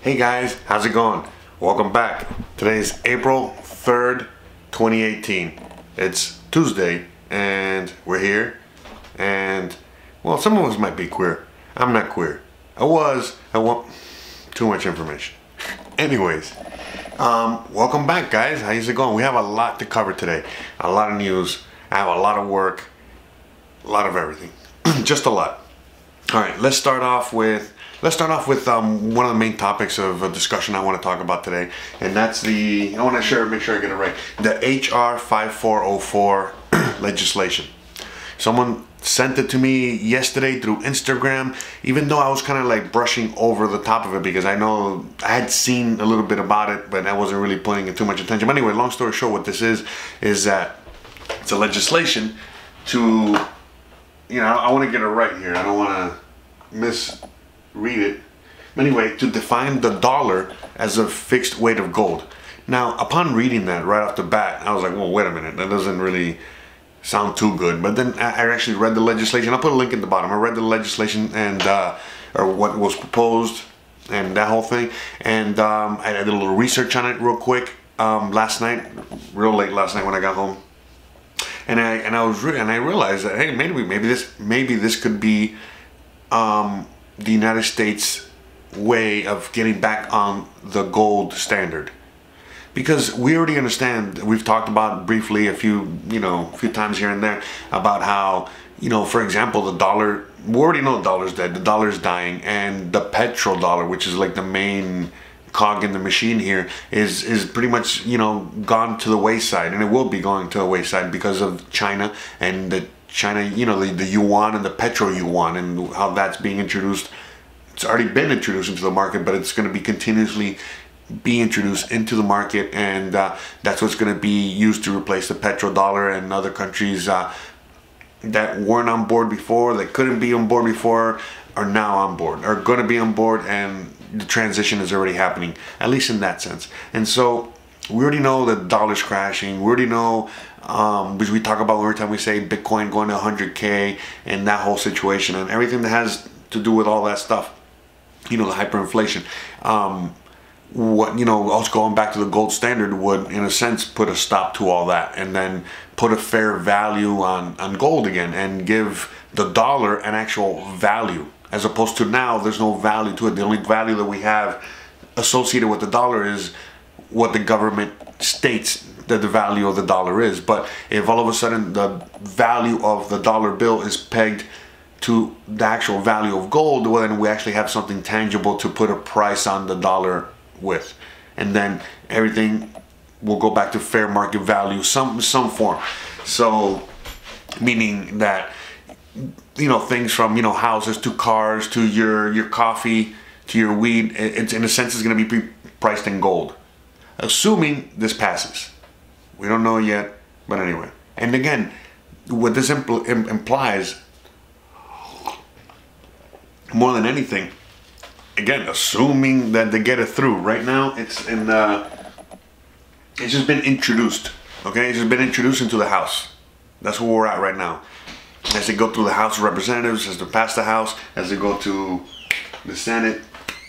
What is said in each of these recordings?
Hey guys, how's it going? Welcome back. Today's April 3rd, 2018. It's Tuesday and we're here. And, well, some of us might be queer. I'm not queer. I want too much information. Anyways, welcome back guys. How's it going? We have a lot to cover today. A lot of news. I have a lot of work. A lot of everything. Just a lot. All right, let's start off with one of the main topics of a discussion I want to talk about today, and that's I want to make sure I get it right, the HR 5404 legislation. Someone sent it to me yesterday through Instagram, even though I was kind of like brushing over the top of it because I know I had seen a little bit about it, but I wasn't really putting it too much attention. But anyway, long story short, what this is that it's a legislation to, I want to get it right here. I don't want to misread it. But anyway, to define the dollar as a fixed weight of gold. Now, upon reading that right off the bat, I was like, well, wait a minute. That doesn't really sound too good. But then I actually read the legislation. I'll put a link in the bottom. I read the legislation and or what was proposed and that whole thing. And I did a little research on it real quick last night, real late last night when I got home. And I realized that, hey, maybe this could be the United States way of getting back on the gold standard, because we already understand. We've talked about briefly a few times here and there about how, for example, the dollar. We already know the dollar's dead. The dollar's dying, and the petrodollar, which is like the main cog in the machine here, is pretty much gone to the wayside, and it will be going to the wayside because of China and the yuan and the petro yuan and how that's being introduced. It's already been introduced into the market, but it's going to be continuously be introduced into the market, and that's what's going to be used to replace the petrodollar, and other countries that weren't on board before, that couldn't be on board before, are now on board, are going to be on board, and the transition is already happening, at least in that sense. And so we already know that the dollar's crashing. We already know, because we talk about every time we say Bitcoin going to 100K and that whole situation and everything that has to do with all that stuff, the hyperinflation. Also going back to the gold standard would, in a sense, put a stop to all that, and then put a fair value on gold again, and give the dollar an actual value. As opposed to now, there's no value to it. The only value that we have associated with the dollar is what the government states that the value of the dollar is. But if all of a sudden the value of the dollar bill is pegged to the actual value of gold, well, then we actually have something tangible to put a price on the dollar with. And then everything will go back to fair market value, some form. So, meaning that, things from, houses to cars to your coffee to your weed, it's in a sense is going to be priced in gold, assuming this passes. We don't know yet, but anyway. And again, what this implies, more than anything, again, assuming that they get it through. Right now, it's just been introduced. Okay, it's just been introduced into the House. That's where we're at right now. As they go through the House of Representatives, as they pass the House, as they go to the Senate,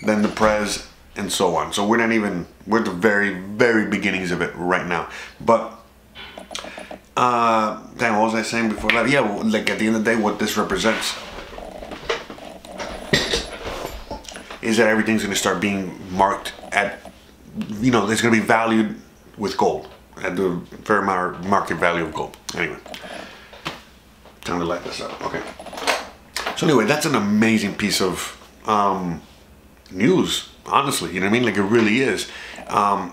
then the Pres, and so on. So we're at the very, very beginnings of it right now. But, damn, what was I saying before that? Yeah, like at the end of the day, what this represents is that everything's going to start being marked at, it's going to be valued with gold, at the fair market value of gold. Anyway. Time to light this up. Okay. So anyway, that's an amazing piece of news, honestly. You know what I mean? Like, it really is.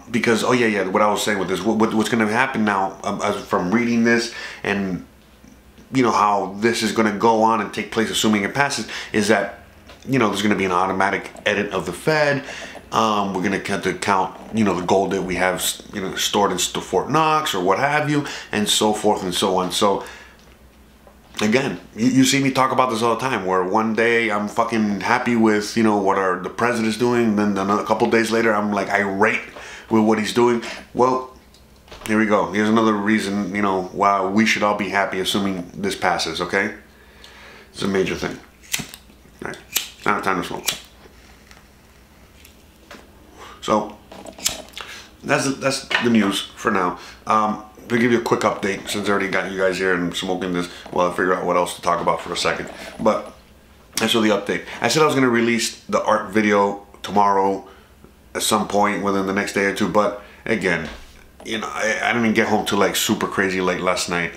Because, what I was saying with this, what's going to happen now, from reading this and, how this is going to go on and take place, assuming it passes, is that, there's going to be an automatic edit of the Fed. We're going to have to count, the gold that we have, stored in Fort Knox or what have you, and so forth and so on. So, again, you see me talk about this all the time, where one day I'm fucking happy with, what the president's doing, then a couple days later I'm like irate with what he's doing. Well, here we go. Here's another reason, why we should all be happy, assuming this passes, okay? It's a major thing. All right, now time to smoke. So that's the news for now. To give you a quick update, since I already got you guys here and smoking this while I figure out what else to talk about for a second. But that's really the update. I said I was going to release the art video tomorrow at some point within the next day or two, but again, you know, I didn't get home till like super crazy late last night.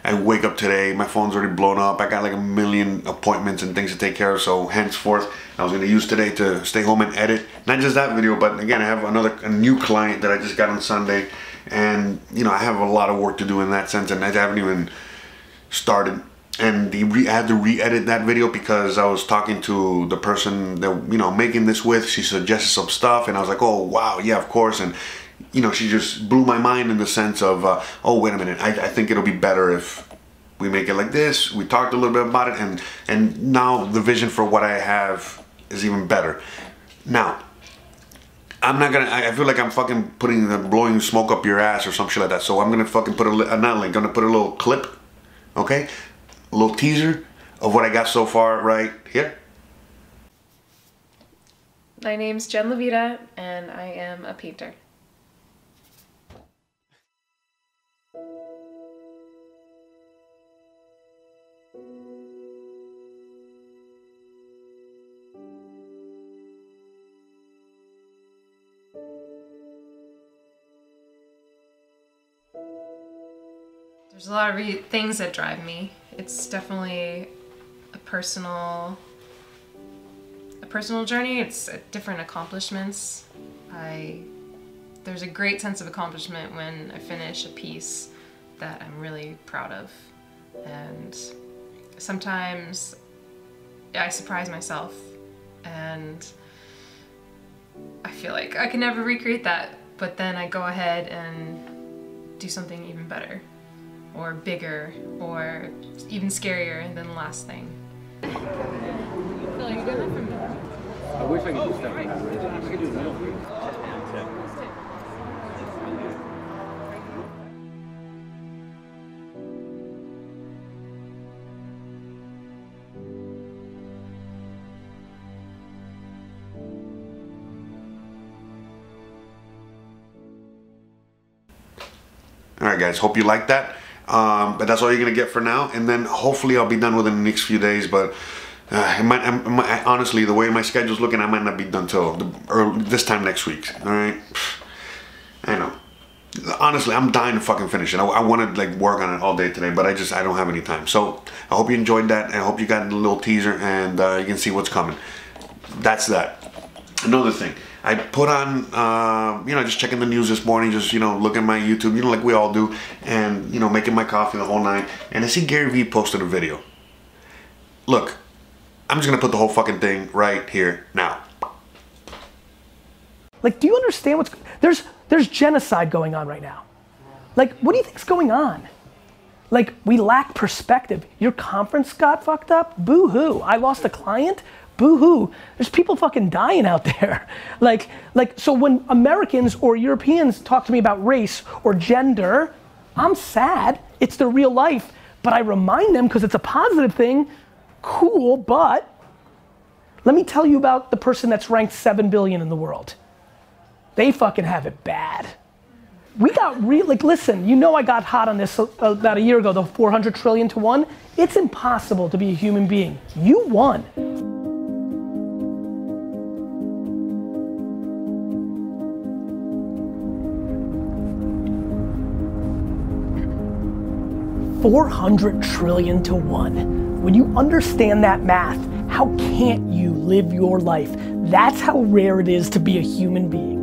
I wake up today, my phone's already blown up. I got like a million appointments and things to take care of, so henceforth I was going to use today to stay home and edit not just that video, but again, I have a new client that I just got on Sunday, and you know, I have a lot of work to do in that sense, and I haven't even started. And I had to re-edit that video because I was talking to the person that, you know, making this with. She suggested some stuff, and I was like, oh wow, yeah, of course. And you know, she just blew my mind in the sense of, oh wait a minute, I think it'll be better if we make it like this. We talked a little bit about it, and now the vision for what I have is even better. Now, I'm not gonna, I feel like I'm fucking blowing smoke up your ass or some shit like that. So I'm gonna fucking put I'm gonna put a little clip, okay? A little teaser of what I got so far right here. My name's Jen Levita, and I am a painter. There's a lot of things that drive me. It's definitely a personal journey. It's different accomplishments. There's a great sense of accomplishment when I finish a piece that I'm really proud of. And sometimes I surprise myself and I feel like I can never recreate that, but then I go ahead and do something even better, or bigger, or even scarier than the last thing. Phil, are you doing that for me? I wish I could do stuff like that. I could do a meal for you. Alright guys, hope you like that. But that's all you're gonna get for now, and then hopefully I'll be done within the next few days. But honestly, the way my schedule's looking, I might not be done till this time next week. All right, I know. Honestly, I'm dying to fucking finish it. I want to like work on it all day today, but I don't have any time. So I hope you enjoyed that. I hope you got a little teaser, and you can see what's coming. That's that. Another thing, I put on, you know, just checking the news this morning, just, you know, looking at my YouTube, you know, like we all do, and, you know, making my coffee the whole night, and I see GaryVee posted a video. Look, I'm just gonna put the whole fucking thing right here now. Like, do you understand what's, there's genocide going on right now. Like, what do you think's going on? Like, we lack perspective. Your conference got fucked up? Boo-hoo. I lost a client? Boo-hoo. There's people fucking dying out there. Like, so when Americans or Europeans talk to me about race or gender, I'm sad. It's their real life. But I remind them because it's a positive thing. Cool, but let me tell you about the person that's ranked 7 billion in the world. They fucking have it bad. We got like, listen, you know I got hot on this about a year ago, the 400 trillion to 1. It's impossible to be a human being. You won. $400 trillion to 1. When you understand that math, how can't you live your life? That's how rare it is to be a human being.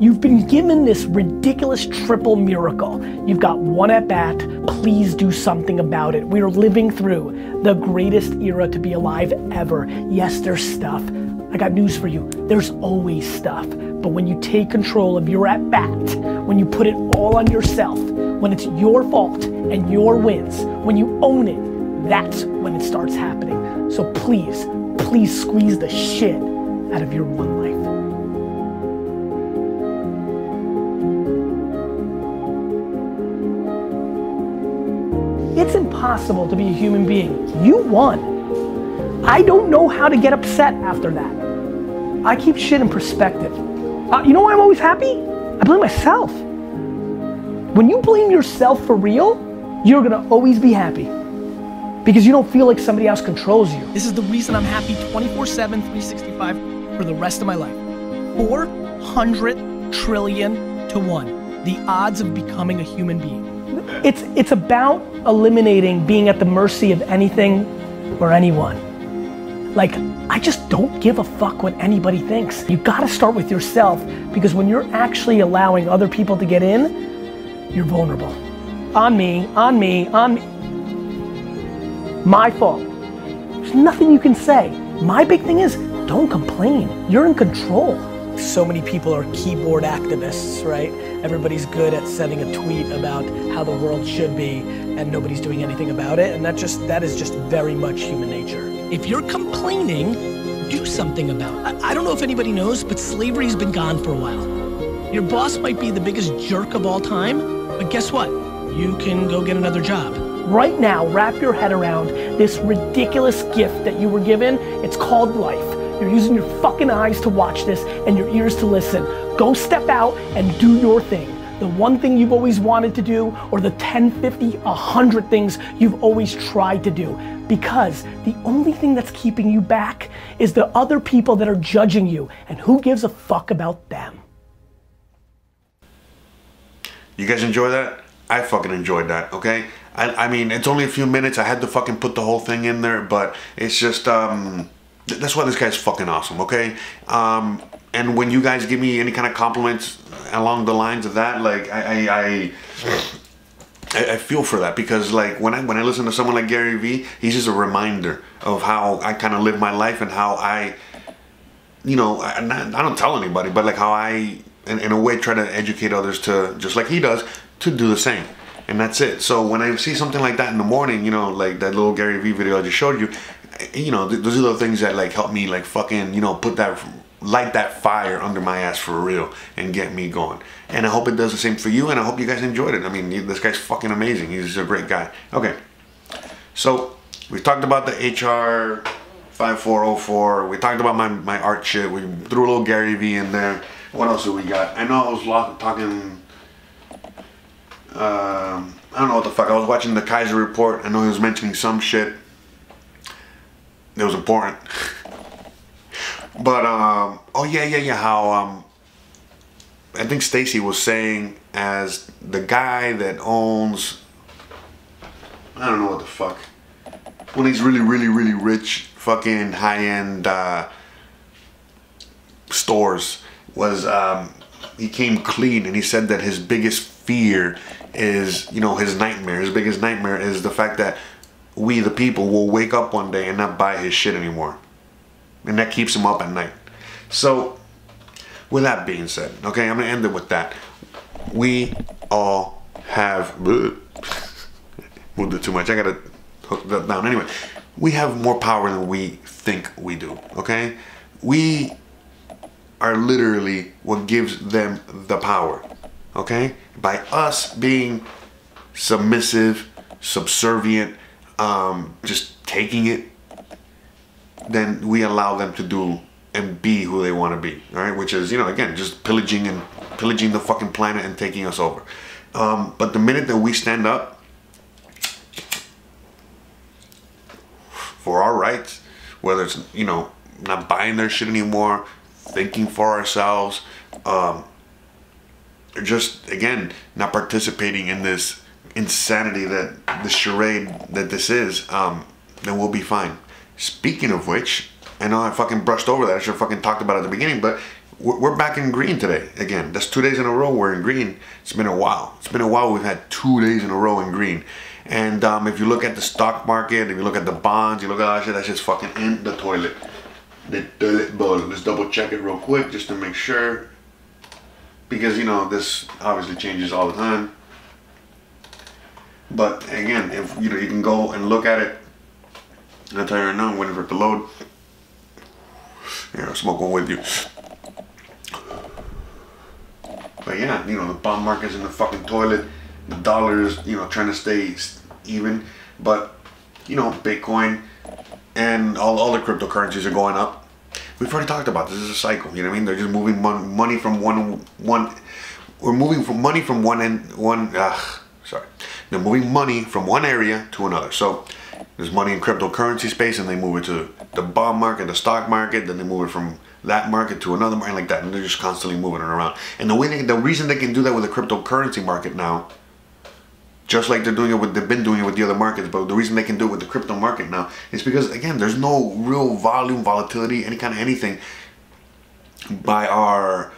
You've been given this ridiculous triple miracle. You've got one at bat, please do something about it. We are living through the greatest era to be alive ever. Yes, there's stuff. I got news for you. There's always stuff. But when you take control of your at bat, when you put it all on yourself, when it's your fault and your wins, when you own it, that's when it starts happening. So please, please squeeze the shit out of your one life. It's impossible to be a human being. You won. I don't know how to get upset after that. I keep shit in perspective. You know why I'm always happy? I blame myself. When you blame yourself for real, you're gonna always be happy. Because you don't feel like somebody else controls you. This is the reason I'm happy 24/7, 365 for the rest of my life. 400 trillion to 1. The odds of becoming a human being. It's about eliminating being at the mercy of anything or anyone. Like, I just don't give a fuck what anybody thinks. You gotta start with yourself, because when you're actually allowing other people to get in, you're vulnerable. On me, on me, on me. My fault. There's nothing you can say. My big thing is, don't complain. You're in control. So many people are keyboard activists, right? Everybody's good at sending a tweet about how the world should be, and nobody's doing anything about it, and that is just very much human nature. If you're complaining, do something about it. I don't know if anybody knows, but slavery's been gone for a while. Your boss might be the biggest jerk of all time, but guess what? You can go get another job. Right now, wrap your head around this ridiculous gift that you were given. It's called life. You're using your fucking eyes to watch this and your ears to listen. Go step out and do your thing. The one thing you've always wanted to do, or the 10, 50, 100 things you've always tried to do. Because the only thing that's keeping you back is the other people that are judging you, and who gives a fuck about them? You guys enjoy that? I fucking enjoyed that, okay? I mean, it's only a few minutes. I had to fucking put the whole thing in there, but it's just, that's why this guy's fucking awesome, okay? And when you guys give me any kind of compliments along the lines of that, like, I feel for that, because like when I listen to someone like GaryVee, he's just a reminder of how I kind of live my life and how I, you know, I don't tell anybody, but like how I, in a way, try to educate others to, just like he does, to do the same. And that's it. So when I see something like that in the morning, you know, like that little GaryVee video I just showed you, you know, those are the things that like help me like fucking, you know, light that fire under my ass for real and get me going. And I hope it does the same for you, and I hope you guys enjoyed it. I mean, this guy's fucking amazing. He's a great guy. Okay, so we talked about the HR 5404. We talked about my art shit. We threw a little GaryVee in there. What else do we got? I know I was talking, I don't know what the fuck. I was watching the Kaiser report. I know he was mentioning some shit that was important. But, oh yeah, how, I think Stacy was saying, as the guy that owns, I don't know what the fuck, when he's really rich, fucking high-end stores, was, he came clean, and he said that his biggest fear is, you know, his nightmare. His biggest nightmare is the fact that we, the people, will wake up one day and not buy his shit anymore. And that keeps him up at night. So, with that being said, okay, I'm gonna end it with that. We all have, moved it too much, I gotta hook that down. Anyway, we have more power than we think we do, okay? We are literally what gives them the power, okay? By us being submissive, subservient, just taking it, then we allow them to do and be who they want to be, all right? Which is, you know, again, just pillaging the fucking planet and taking us over. But the minute that we stand up for our rights, whether it's, you know, not buying their shit anymore, thinking for ourselves, just, again, not participating in this insanity, that the charade that this is, then we'll be fine. Speaking of which, I know I fucking brushed over that. I should have fucking talked about it at the beginning, but we're back in green today. Again, that's 2 days in a row we're in green. It's been a while. It's been a while we've had 2 days in a row in green. And if you look at the stock market, if you look at the bonds, you look at all that shit, that's just fucking in the toilet. The toilet bowl. Let's double check it real quick just to make sure. Because, you know, this obviously changes all the time. But again, if you know, you can go and look at it. I'll tell you right now, I'm waiting for it to load. Here, I'll smoke one with you. But yeah, you know, the bond market's in the fucking toilet. The dollar's, you know, trying to stay even. But, you know, Bitcoin and all the cryptocurrencies are going up. we've already talked about this. This is a cycle. You know what I mean? They're just moving money from one. We're moving from money from they're moving money from one area to another. So there's money in cryptocurrency space, and they move it to the bond market, the stock market, then they move it from that market to another market like that, and they're just constantly moving it around. And the reason they can do that with the cryptocurrency market now, just like they've been doing it with the other markets, but the reason they can do it with the crypto market now is because, again, there's no real volume, volatility, any kind of anything by our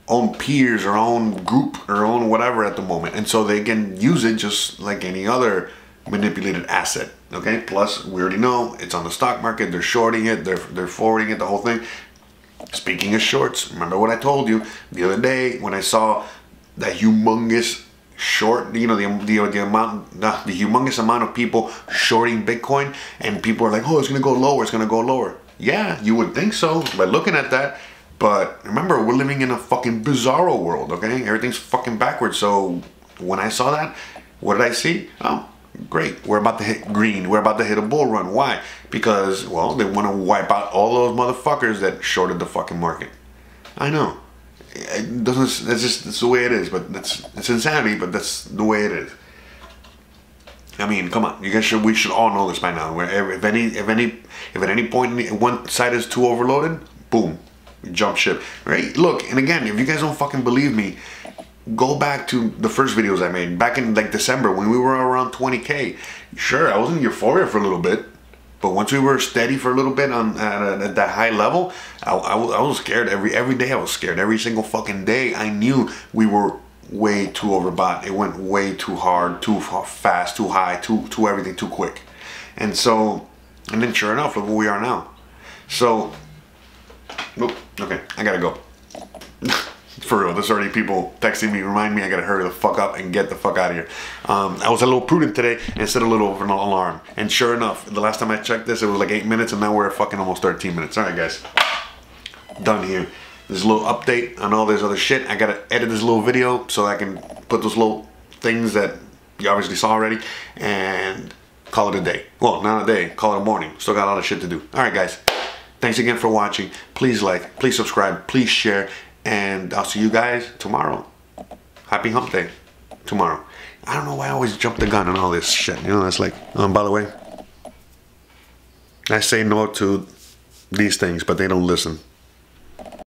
own peers, our own group, our own whatever at the moment. And so they can use it just like any other manipulated asset. Okay, plus we already know it's on the stock market, they're shorting it, they're forwarding it, the whole thing. Speaking of shorts, remember what I told you the other day when I saw that humongous short, you know, the humongous amount of people shorting Bitcoin, and people are like, oh, it's gonna go lower, it's gonna go lower. Yeah, you would think so by looking at that, but remember, we're living in a fucking bizarro world. Okay, everything's fucking backwards. So when I saw that, what did I see? Oh, great, we're about to hit green, we're about to hit a bull run. Why? Because, well, they want to wipe out all those motherfuckers that shorted the fucking market. I know it doesn't, it's the way it is, but it's insanity, but that's the way it is. I mean, come on, we should all know this by now. Where if at any point one side is too overloaded, boom, jump ship, right? Look, and again, if you guys don't fucking believe me, go back to the first videos I made back in like December when we were around 20K. Sure, I was in euphoria for a little bit, but once we were steady for a little bit at that high level, I was scared every day. I was scared every single fucking day. I knew we were way too overbought. It went way too hard, too fast, too high, too everything, too quick. And so, and then sure enough, look where we are now. So, okay, I gotta go. For real, there's already people texting me, remind me I gotta hurry the fuck up and get the fuck out of here. I was a little prudent today and set a little of an alarm. And sure enough, the last time I checked this, it was like 8 minutes, and now we're at fucking almost 13 minutes. All right, guys, done here. There's a little update on all this other shit. I gotta edit this little video so I can put those little things that you obviously saw already and call it a day. Well, not a day, call it a morning. Still got a lot of shit to do. All right, guys, thanks again for watching. Please like, please subscribe, please share. And I'll see you guys tomorrow. Happy hump day tomorrow. I don't know why I always jump the gun on all this shit. You know, that's like, by the way, I say no to these things, but they don't listen.